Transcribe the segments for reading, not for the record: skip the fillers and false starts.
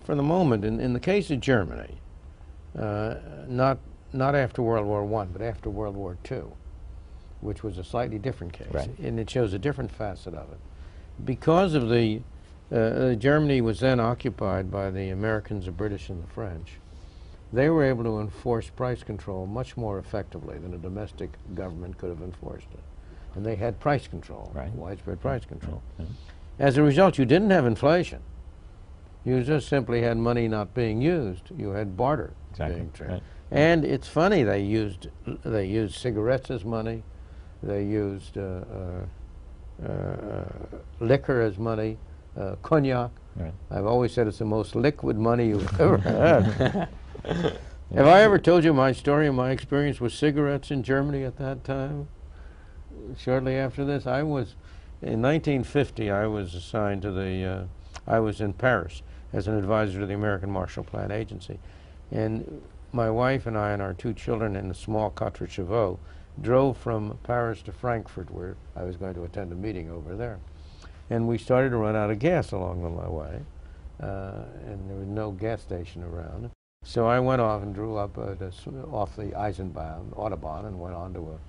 for the moment, in the case of Germany, not after World War I, but after World War II, which was a slightly different case, right. and it shows a different facet of it. Because of the Germany was then occupied by the Americans, the British, and the French. They were able to enforce price control much more effectively than a domestic government could have enforced it. And they had price control, right. widespread price control. Mm-hmm. As a result, you didn't have inflation. You just simply had money not being used. You had barter being traded. Right. And it's funny, they used cigarettes as money. They used liquor as money, cognac. Right. I've always said it's the most liquid money you've ever had. Have I ever told you my story and my experience with cigarettes in Germany at that time? Shortly after this, in 1950, I was assigned to the, I was in Paris as an advisor to the American Marshall Plan Agency. And my wife and I and our 2 children in a small quatre chevaux drove from Paris to Frankfurt, where I was going to attend a meeting over there. And we started to run out of gas along the way, and there was no gas station around. So I went off and drew up off the Eisenbahn, Autobahn, and went on to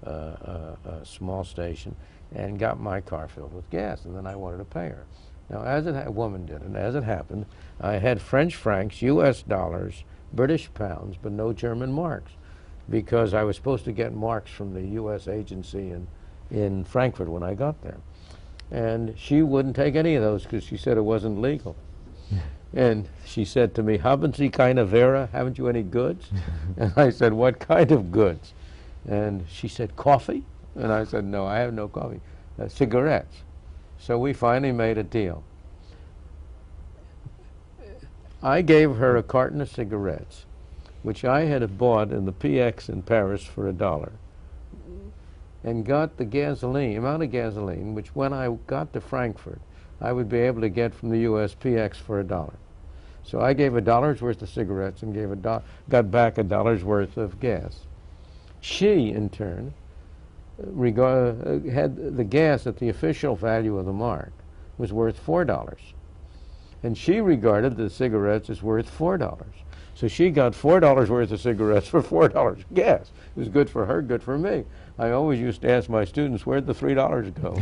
a small station and got my car filled with gas, and then I wanted to pay her. Now, a woman did, and as it happened, I had French francs, US dollars, British pounds, but no German marks, because I was supposed to get marks from the US agency in Frankfurt when I got there. And she wouldn't take any of those because she said it wasn't legal. And she said to me, "Haben Sie keine Ware? Haven't you any goods?" And I said, "What kind of goods?" And she said, "Coffee?" And I said, "No, I have no coffee. Cigarettes." So we finally made a deal. I gave her a carton of cigarettes, which I had bought in the PX in Paris for $1, and got the amount of gasoline, which when I got to Frankfurt, I would be able to get from the US PX for $1. So I gave $1 worth of cigarettes and got back $1 worth of gas. She, in turn, had the gas at the official value of the mark was worth $4. And she regarded the cigarettes as worth $4. So she got $4 worth of cigarettes for $4 gas. It was good for her, good for me. I always used to ask my students, where'd the $3 go?